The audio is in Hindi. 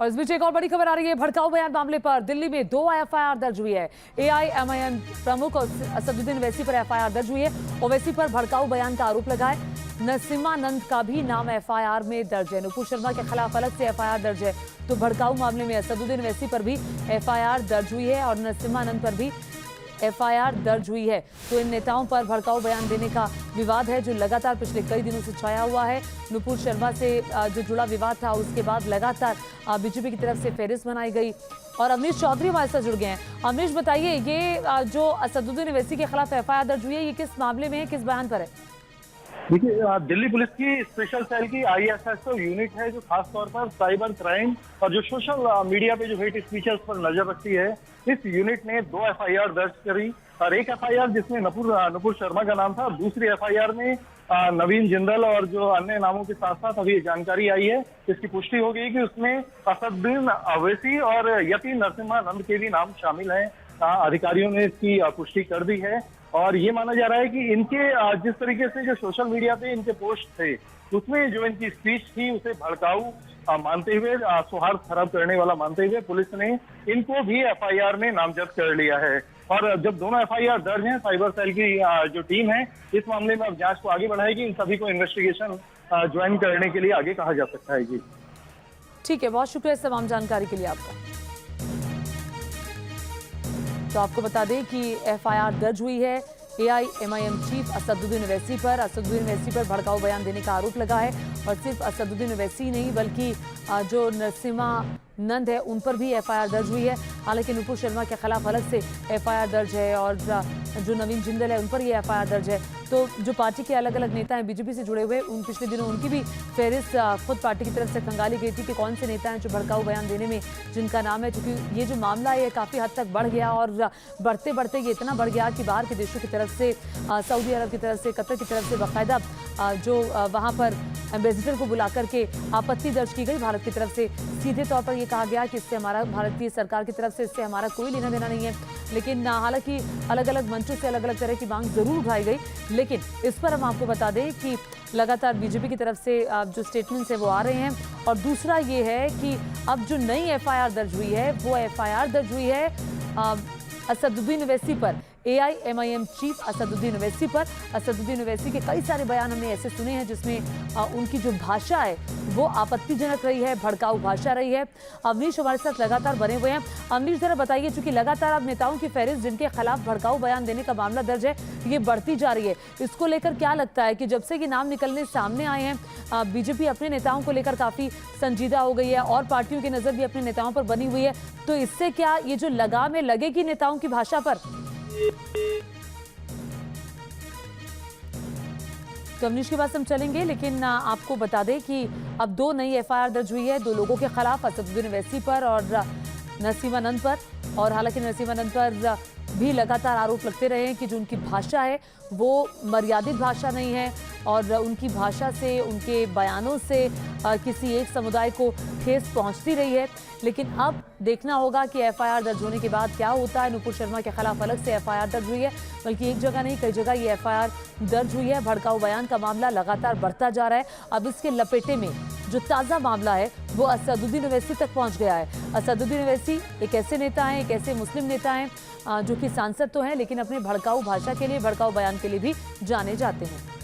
और इस बीच एक और बड़ी खबर आ रही है। भड़काऊ बयान मामले पर दिल्ली में 2 एफआईआर दर्ज हुई है। एआईएमआईएम प्रमुख असदुद्दीन ओवैसी पर एफआईआर दर्ज हुई है। ओवैसी पर भड़काऊ बयान का आरोप लगा है। नसीमानंद का भी नाम एफआईआर में दर्ज है। नुपुर शर्मा के खिलाफ अलग से एफआईआर दर्ज है। तो भड़काऊ मामले में असदुद्दीन ओवैसी पर भी एफआईआर दर्ज हुई है और नसीमानंद पर भी एफआईआर दर्ज हुई है। तो इन नेताओं पर भड़काऊ बयान देने का विवाद है जो लगातार पिछले कई दिनों से छाया हुआ है। नुपुर शर्मा से जो जुड़ा विवाद था उसके बाद लगातार बीजेपी की तरफ से फहरिस्त बनाई गई और अमरीश चौधरी हमारे साथ जुड़ गए हैं। अमरीश बताइए, ये जो असदुद्दीन ओवैसी के खिलाफ एफआईआर दर्ज हुई है, ये किस मामले में है, किस बयान पर है? देखिए, दिल्ली पुलिस की स्पेशल सेल की आईएसएसओ यूनिट है जो खास तौर पर साइबर क्राइम और जो सोशल मीडिया पे जो हेट स्पीचेस पर नजर रखती है। इस यूनिट ने 2 एफआईआर दर्ज करी और एक एफआईआर जिसमें नुपुर शर्मा का नाम था, दूसरी एफआईआर में नवीन जिंदल और जो अन्य नामों के साथ साथ अभी जानकारी आई है, इसकी पुष्टि हो गई कि उसमें असदुद्दीन ओवैसी और यति नरसिम्हानंद के भी नाम शामिल हैं। अधिकारियों ने इसकी पुष्टि कर दी है और ये माना जा रहा है कि इनके जिस तरीके से जो सोशल मीडिया पे इनके पोस्ट थे उसमें जो इनकी स्पीच थी उसे भड़काऊ मानते हुए, सौहार्द खराब करने वाला मानते हुए पुलिस ने इनको भी एफआईआर में नामजद कर लिया है। और जब दोनों एफआईआर दर्ज हैं, साइबर सेल की जो टीम है इस मामले में अब जांच को आगे बढ़ाएगी। इन सभी को इन्वेस्टिगेशन ज्वाइन करने के लिए आगे कहा जा सकता है। जी ठीक है, बहुत शुक्रिया इस तमाम जानकारी के लिए आपका। तो आपको बता दें कि एफआईआर दर्ज हुई है एआईएमआईएम चीफ असदुद्दीन ओवैसी पर। असदुद्दीन ओवैसी पर भड़काऊ बयान देने का आरोप लगा है और सिर्फ असदुद्दीन ओवैसी नहीं बल्कि जो नरसिम्हानंद है उन पर भी एफआईआर दर्ज हुई है। हालांकि नुपुर शर्मा के खिलाफ अलग से एफआईआर दर्ज है और जो नवीन जिंदल है उन पर ये एफआईआर दर्ज है। तो जो पार्टी के अलग अलग नेता हैं बीजेपी से जुड़े हुए, उन पिछले दिनों उनकी भी फहरिस्त खुद पार्टी की तरफ से खंगाली गई थी कि कौन से नेता हैं जो भड़काऊ बयान देने में जिनका नाम है। क्योंकि ये जो मामला है काफ़ी हद तक बढ़ गया और बढ़ते बढ़ते ये इतना बढ़ गया कि बाहर के देशों की तरफ से, सऊदी अरब की तरफ से, कतर की तरफ से बाकायदा जो वहाँ पर एम्बेसडर को बुला करके आपत्ति दर्ज की गई भारत की तरफ से। सीधे तौर पर यह कहा गया कि इससे हमारा, भारतीय सरकार की तरफ से इससे हमारा कोई लेना देना नहीं है। लेकिन हालांकि अलग अलग मंचों से अलग अलग तरह की मांग जरूर उठाई गई, लेकिन इस पर हम आपको बता दें कि लगातार बीजेपी की तरफ से जो स्टेटमेंट्स है वो आ रहे हैं। और दूसरा ये है कि अब जो नई एफआईआर दर्ज हुई है वो एफआईआर दर्ज हुई है असदुद्दीन ओवैसी पर, एआईएमआईएम चीफ असदुद्दीन ओवैसी पर। असदुद्दीन ओवैसी के कई सारे बयान हमने ऐसे सुने हैं जिसमें उनकी जो भाषा है वो आपत्तिजनक रही है, भड़काऊ भाषा रही है। अमरीश हमारे साथ लगातार बने हुए हैं। अमरीश जरा बताइए, चूंकि लगातार अब नेताओं की फहरिस्त जिनके खिलाफ भड़काऊ बयान देने का मामला दर्ज है ये बढ़ती जा रही है, इसको लेकर क्या लगता है कि जब से ये नाम निकलने सामने आए हैं बीजेपी अपने नेताओं को लेकर काफी संजीदा हो गई है और पार्टियों की नजर भी अपने नेताओं पर बनी हुई है, तो इससे क्या ये जो लगाम है लगेगी नेताओं की भाषा पर? तो अमरीश के पास हम चलेंगे, लेकिन आपको बता दें कि अब 2 नई एफआईआर दर्ज हुई है 2 लोगों के खिलाफ, असदुद्दीन ओवैसी पर और नसीमानंद पर। और हालांकि नसीमानंद पर भी लगातार आरोप लगते रहे हैं कि जो उनकी भाषा है वो मर्यादित भाषा नहीं है और उनकी भाषा से, उनके बयानों से किसी एक समुदाय को ठेस पहुंचती रही है। लेकिन अब देखना होगा कि एफआईआर दर्ज होने के बाद क्या होता है। नुपुर शर्मा के खिलाफ अलग से एफआईआर दर्ज हुई है, बल्कि एक जगह नहीं कई जगह ये एफआईआर दर्ज हुई है। भड़काऊ बयान का मामला लगातार बढ़ता जा रहा है। अब इसके लपेटे में जो ताज़ा मामला है वो असदुद्दीन ओवैसी तक पहुंच गया है। असदुद्दीन ओवैसी एक ऐसे नेता हैं, एक ऐसे मुस्लिम नेता हैं जो कि सांसद तो हैं लेकिन अपने भड़काऊ भाषा के लिए, भड़काऊ बयान के लिए भी जाने जाते हैं।